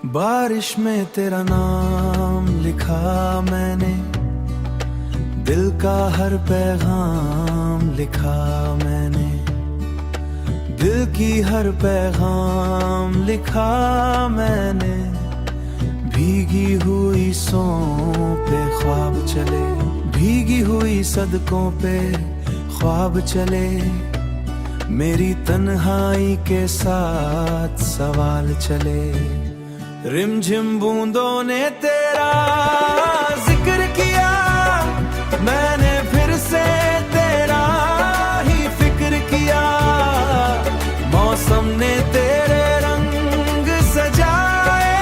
बारिश में तेरा नाम लिखा मैंने, दिल का हर पैगाम लिखा मैंने, दिल की हर पैगाम लिखा मैंने। भीगी हुई सों पे ख्वाब चले, भीगी हुई सदकों पे ख्वाब चले, मेरी तन्हाई के साथ सवाल चले। रिमझिम बूंदों ने तेरा जिक्र किया, मैंने फिर से तेरा ही फिक्र किया। मौसम ने तेरे रंग सजाए,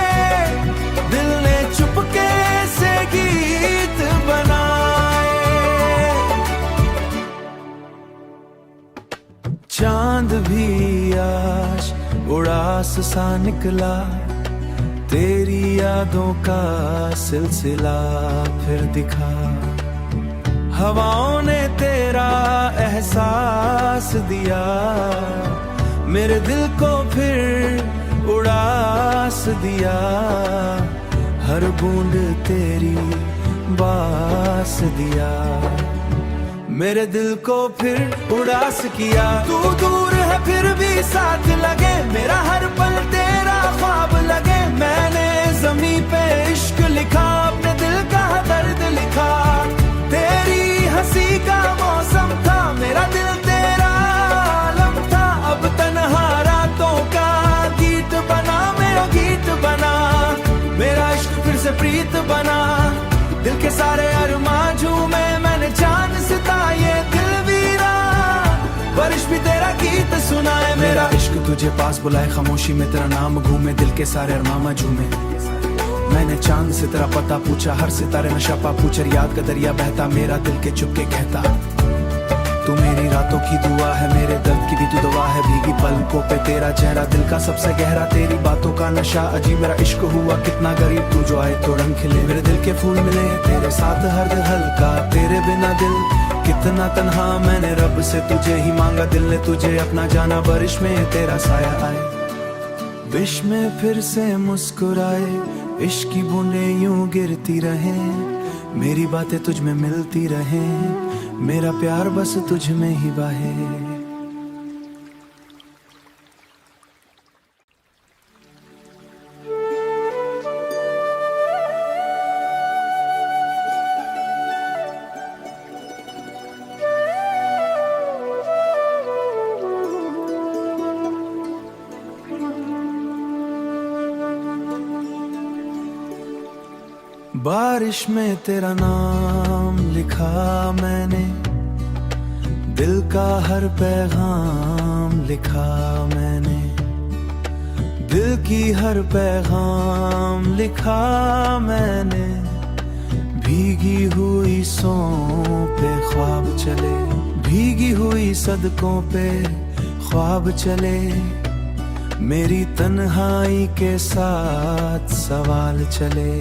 दिल ने चुपके से गीत बनाए। चांद भी आज उड़ास सा निकला, तेरी यादों का सिलसिला फिर दिखा। हवाओं ने तेरा एहसास दिया, मेरे दिल को फिर उड़ास दिया। हर बूंद तेरी बास दिया, मेरे दिल को फिर उड़ास किया। तू दूर है फिर भी साथ लगे, मेरा हर पल तेरा ख्वाब लगे। मैंने ज़मीं पे इश्क लिखा, अपने दिल का दर्द लिखा। तेरी हंसी का मौसम था, मेरा दिल तेरा आलम था। अब तन्हा रातों का गीत बना, मेरा गीत बना। मेरा इश्क फिर से प्रीत बना, दिल के सारे अरमां झूमे। मैंने चांद सिता ये दिल वीरा, बारिश भी तेरा गीत सुनाए। मेरा इश्क तुझे पास बुलाए, खामोशी में तेरा नाम घूमे, दिल के सारे अरमां झूमे। मैंने चांद से तेरा पता पूछा, हर सितारे नशा पा पूछर। याद का दरिया बहता, मेरा दिल के चुपके कहता। तू मेरी रातों की दुआ है, मेरे दर्द की भी तू दवा है। भीगी पलकों पे तेरा चेहरा, दिल का सबसे गहरा। तेरी बातों का नशा अजीब, मेरा इश्क हुआ कितना गरीब। तू जो आए तो रंग खिले, मेरे दिल के फूल मिले। तेरे साथ हर दिल हल्का, तेरे बिना दिल कितना तन्हा। मैंने रब से तुझे ही मांगा, दिल ने तुझे अपना जाना। बारिश में तेरा साया आए, विश में फिर से मुस्कुराए। इश्क की बूंदें यूं गिरती रहे, मेरी बातें तुझ में मिलती रहे। मेरा प्यार बस तुझ में ही बाहे। बारिश में तेरा नाम लिखा मैंने, दिल का हर पैगाम लिखा मैंने, दिल की हर पैगाम लिखा मैंने। भीगी हुई सों पे ख्वाब चले, भीगी हुई सदकों पे ख्वाब चले, मेरी तन्हाई के साथ सवाल चले।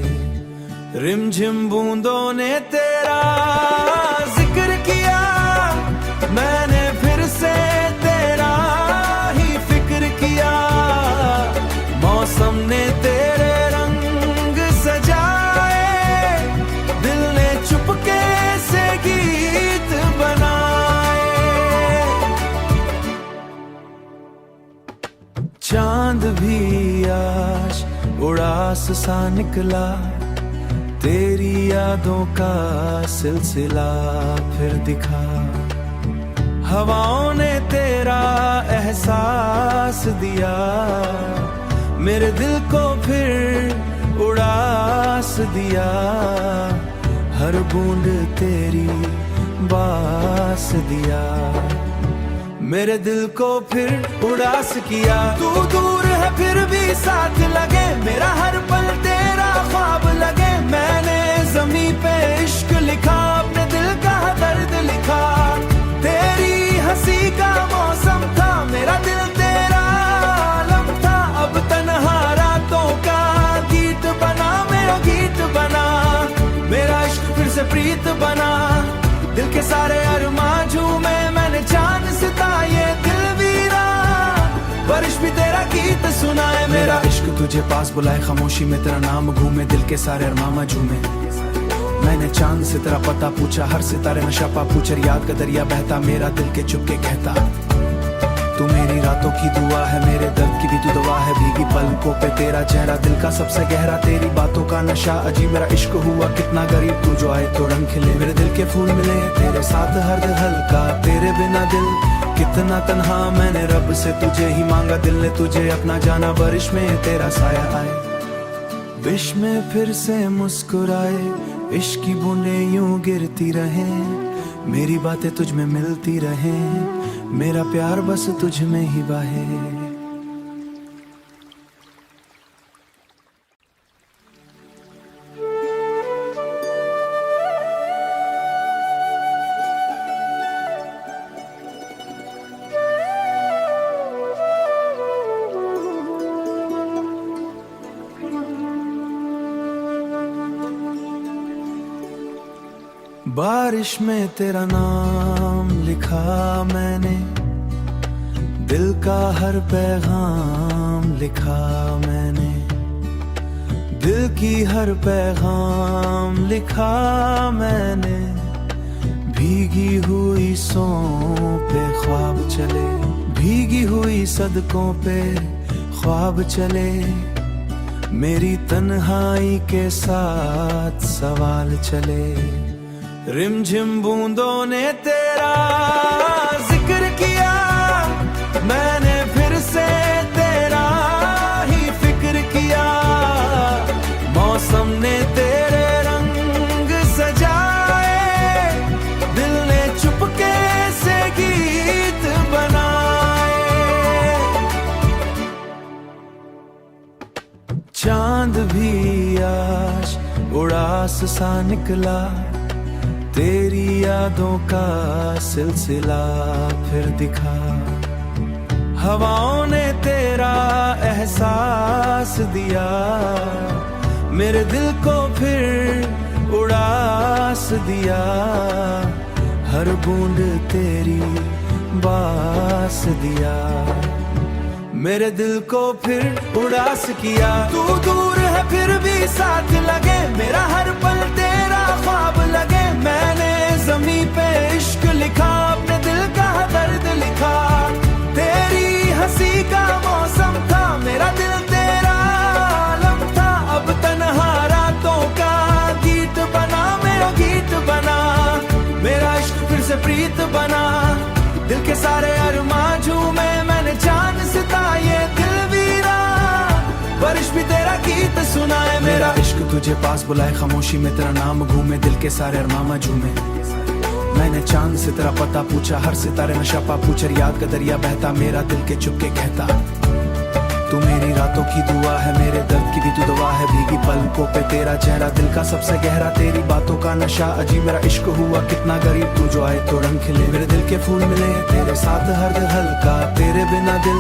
रिमझिम बूंदों ने तेरा जिक्र किया, मैंने फिर से तेरा ही फिक्र किया। मौसम ने तेरे रंग सजाए, दिल ने चुपके से गीत बनाए। चांद भी आज उड़ास सा निकला, तेरी यादों का सिलसिला फिर दिखा। हवाओं ने तेरा एहसास दिया, मेरे दिल को फिर उड़ास दिया। हर बूंद तेरी बास दिया, मेरे दिल को फिर उड़ास किया। तू दूर है फिर भी साथ लगे, मेरा हर पल तेरा ख्वाब लगे। मैंने ज़मीं पे इश्क लिखा, अपने दिल का दर्द लिखा। तेरी हंसी का मौसम था, मेरा दिल तेरा आलम था। अब तन्हा रातों का गीत बना, मेरा गीत बना। मेरा इश्क फिर से प्रीत बना, दिल के सारे अरमां झूमे। मैंने चांद सिता ये दिल वीरा, बारिश भी तेरा तेरा गीत सुनाए। मेरा इश्क तुझे पास बुलाए, खामोशी में तेरा नाम घूमे, दिल के सारे अरमामा झूमे। मैंने चांद से तेरा पता पूछा, हर सितारे नशा पा पूछर, याद का दरिया बहता, मेरा दिल के चुपके कहता। तू मेरी रातों की दुआ है, मेरे दर्द की भी तू दवा है। भीगी पलकों पे तेरा चेहरा, दिल का सबसे गहरा, तेरी बातों का नशा अजीब। मेरा इश्क हुआ कितना गरीब, तू जो आए तो रंग खिले, मेरे दिल के फूल मिले, तेरे साथ हर दिल हल्का, तेरे बिना दिल कितना तन्हा। मैंने रब से तुझे ही मांगा, दिल ने तुझे अपना जाना, बारिश में तेरा साया आए, विश में फिर से मुस्कुराए। इश्क की बूंदें यूं गिरती रहे, मेरी बातें तुझ में मिलती रहे, मेरा प्यार बस तुझ में ही बाहे। बारिश में तेरा नाम लिखा मैंने, दिल का हर पैगाम लिखा मैंने, दिल की हर पैगाम लिखा मैंने। भीगी हुई सों पे ख्वाब चले, भीगी हुई सदकों पे ख्वाब चले, मेरी तन्हाई के साथ सवाल चले। रिमझिम बूंदों ने तेरा जिक्र किया, मैंने फिर से तेरा ही फिक्र किया। मौसम ने तेरे रंग सजाए, दिल ने चुपके से गीत बनाए। चांद भी आज उड़ास सा निकला, तेरी यादों का सिलसिला फिर दिखा। हवाओं ने तेरा एहसास दिया, मेरे दिल को फिर उड़ास दिया। हर बूंद तेरी बास दिया, मेरे दिल को फिर उड़ास किया। तू दूर है फिर भी साथ लगे, मेरा हर पल तेरा ख्वाब लगे। मैंने ज़मीं पे इश्क लिखा, अपने दिल का दर्द लिखा। तेरी हंसी का मौसम था, मेरा दिल तेरा आलम था। अब तन्हा रातों का गीत बना, मेरा गीत बना। मेरा इश्क फिर से प्रीत बना, दिल के सारे अरमां झूमे। मैंने चांद सिता ये दिल वीरा, बारिश भी तेरा गीत सुनाए। मेरा इश्क तुझे पास बुलाए, खामोशी में तेरा नाम घूमे, दिल के सारे अरमां झूमे। मैंने चांद से तेरा पता पूछा, हर सितारे नशा पा पूछर, याद का दरिया बहता, मेरा दिल के चुपके कहता। तू मेरी रातों की दुआ है, मेरे दर्द की भी तू दवा है। भीगी पलकों पे तेरा चेहरा, दिल का सबसे गहरा, तेरी बातों का नशा अजीब। मेरा इश्क हुआ कितना गरीब, तू जो आए तो रंग खिले, मेरे दिल के फूल मिले, तेरे साथ हर दिल हल्का, तेरे बिना दिल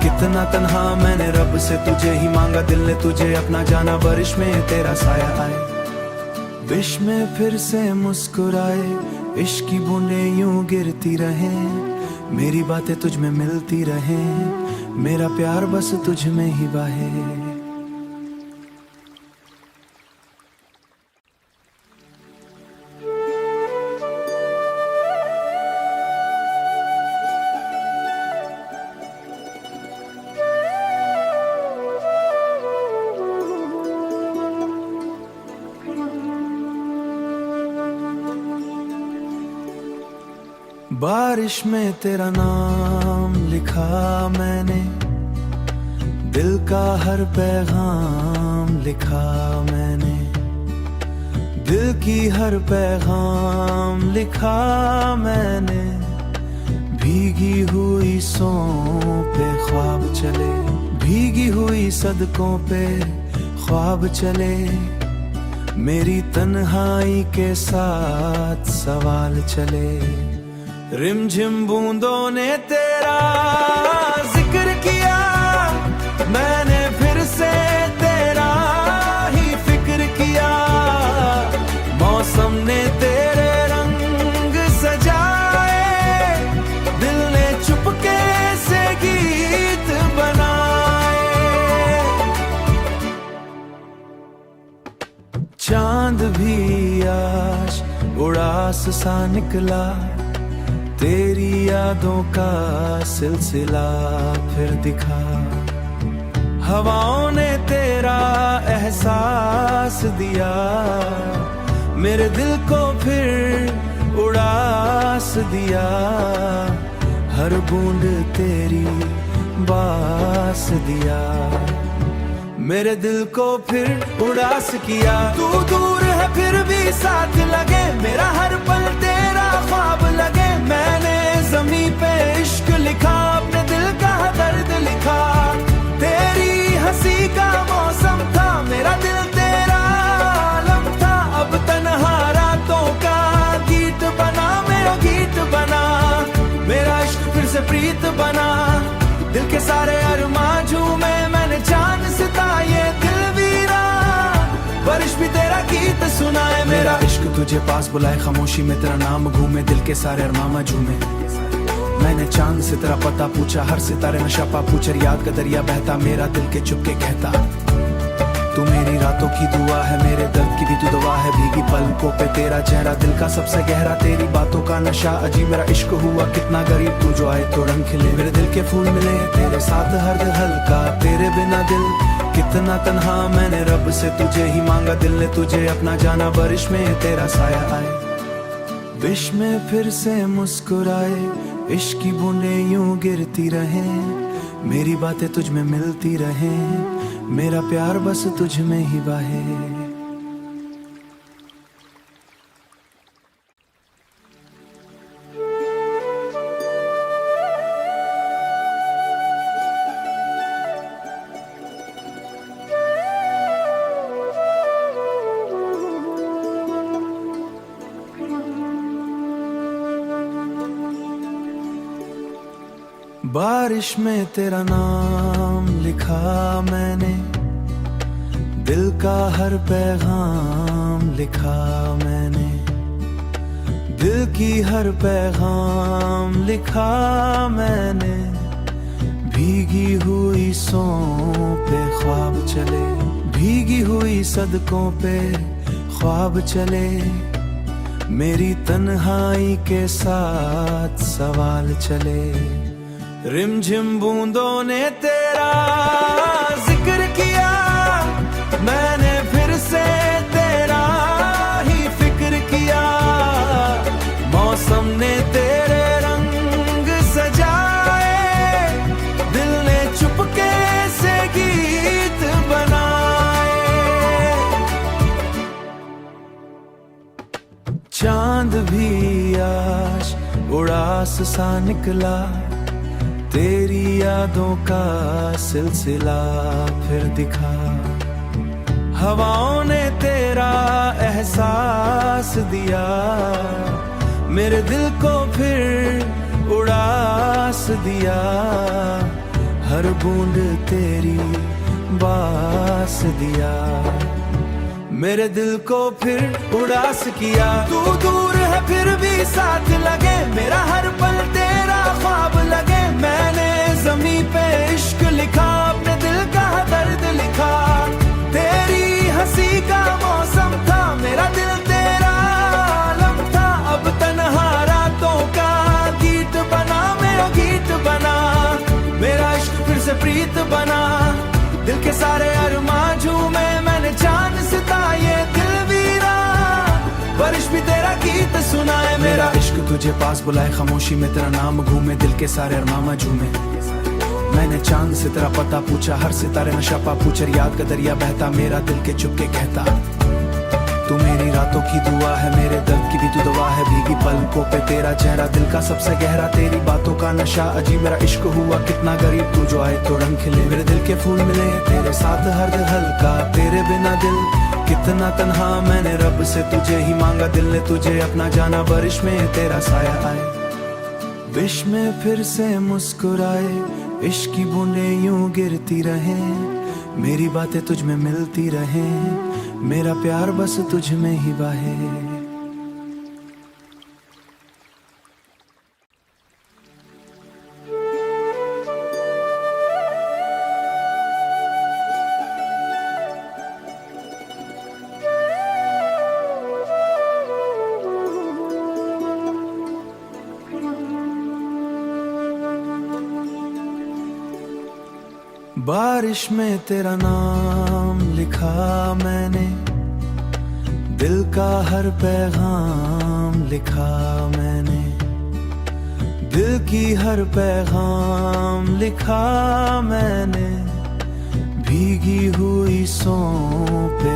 कितना तन्हा। मैंने रब से तुझे ही मांगा, दिल ने तुझे अपना जाना, बारिश में तेरा साया आए, विश में फिर से मुस्कुराए। इश्क की बूंदें यूं गिरती रहें, मेरी बातें तुझ में मिलती रहें, मेरा प्यार बस तुझ में ही बाहे। बारिश में तेरा नाम लिखा मैंने, दिल का हर पैगाम लिखा मैंने, दिल की हर पैगाम लिखा मैंने। भीगी हुई सों पे ख्वाब चले, भीगी हुई सदकों पे ख्वाब चले, मेरी तन्हाई के साथ सवाल चले। रिमझिम बूंदों ने तेरा जिक्र किया, मैंने फिर से तेरा ही फिक्र किया। मौसम ने तेरे रंग सजाए, दिल ने चुपके से गीत बनाए। उड़ास सा निकला, तेरी यादों का सिलसिला फिर दिखा। हवाओं ने तेरा एहसास दिया, मेरे दिल को फिर उड़ास दिया। हर बूंद तेरी बास दिया, मेरे दिल को फिर उड़ास किया। तू दूर है फिर भी साथ लगे, मेरा हर पल तेरा ख्वाब लगे। मैंने ज़मीं पे इश्क लिखा, अपने दिल का दर्द लिखा। तेरी हंसी का मौसम था, मेरा दिल तेरा आलम था। अब तन्हा रातों का गीत बना, मेरा गीत बना। मेरा इश्क फिर से प्रीत बना, दिल के सारे अरमां झूमे। मैंने चांद सिता ये दिल वीरा, बारिश भी तेरा गीत सुनाए। मेरा इश्क तुझे पास बुलाए, खामोशी में तेरा नाम घूमे। दिल के सारे अरमां झूमे। मैंने चांद से तेरा पता पूछा, हर सितारे नशा पा पूछर। याद का दरिया बहता, मेरा दिल के चुपके कहता। तू मेरी रातों की दुआ है, मेरे दर्द की भी तू दवा है। भीगी पलकों पे तेरा चेहरा, दिल का सबसे गहरा। तेरी बातों का नशा अजीब, मेरा इश्क हुआ कितना गरीब। तू जो आए तो रंग खिले, मेरे दिल के फूल मिले। तेरे साथ हर दिल हल्का, तेरे बिना दिल कितना तन्हा। मैंने रब से तुझे ही मांगा, दिल ने तुझे अपना जाना। बारिश में तेरा साया आए, विश में फिर से मुस्कुराए। इश्क की बूंदें यूं गिरती रहें, मेरी बातें तुझ में मिलती रहें। मेरा प्यार बस तुझ में ही बाहे। बारिश में तेरा नाम लिखा मैंने, दिल का हर पैगाम लिखा मैंने। दिल की हर पैगाम लिखा मैंने। भीगी हुई सो पे ख्वाब चले, भीगी हुई सदकों पे ख्वाब चले। मेरी तन्हाई के साथ सवाल चले। रिमझिम बूंदों ने तेरा जिक्र किया, मैंने फिर से तेरा ही फिक्र किया। मौसम ने तेरे रंग सजाए, दिल ने चुपके से गीत बनाए। चांद भी आज उड़ास सा निकला, तेरी यादों का सिलसिला फिर दिखा। हवाओं ने तेरा एहसास दिया, मेरे दिल को फिर उड़ास दिया। हर बूंद तेरी बास दिया, मेरे दिल को फिर उड़ास किया। तू दूर है फिर भी साथ लगे, मेरा हर पल तेरा ख्वाब लगे। मैंने ज़मीं पे इश्क लिखा, अपने दिल का दर्द लिखा। तेरी हंसी का मौसम था, मेरा दिल तेरा आलम था। अब तन्हा रातों का गीत बना, मेरा गीत बना। मेरा इश्क फिर से प्रीत बना, दिल के सारे अरमां झूमे। मैंने चांद सिता ये दिल वीरा, बारिश भी तेरा गीत सुनाए। मेरा इश्क तुझे पास बुलाए, खामोशी में तेरा नाम घूमे। दिल के सारे अरमां झूमे। मैंने चांद से तेरा पता पूछा, हर सितारे नशा पा पूछर। याद का दरिया बहता, मेरा दिल के चुपके कहता। तू मेरी रातों की दुआ है, मेरे दर्द की भी तू दवा है। भीगी पलकों पे तेरा चेहरा, दिल का सबसे गहरा। तेरी बातों का नशा अजीब, मेरा इश्क हुआ कितना गरीब। तू जो आए तो रंग खिले, मेरे दिल के फूल मिले। तेरे साथ हर दिल हल्का, तेरे बिना दिल कितना तन्हा। मैंने रब से तुझे ही मांगा, दिल ने तुझे अपना जाना। बारिश में तेरा साया आए, विश में फिर से मुस्कुराए। इश्क की बूंदें यूं गिरती रहें, मेरी बातें तुझ में मिलती रहें। मेरा प्यार बस तुझ में ही बाहे। बारिश में तेरा नाम लिखा मैंने, दिल का हर पैगाम लिखा मैंने, दिल की हर पैगाम लिखा मैंने, भीगी हुई सौं पे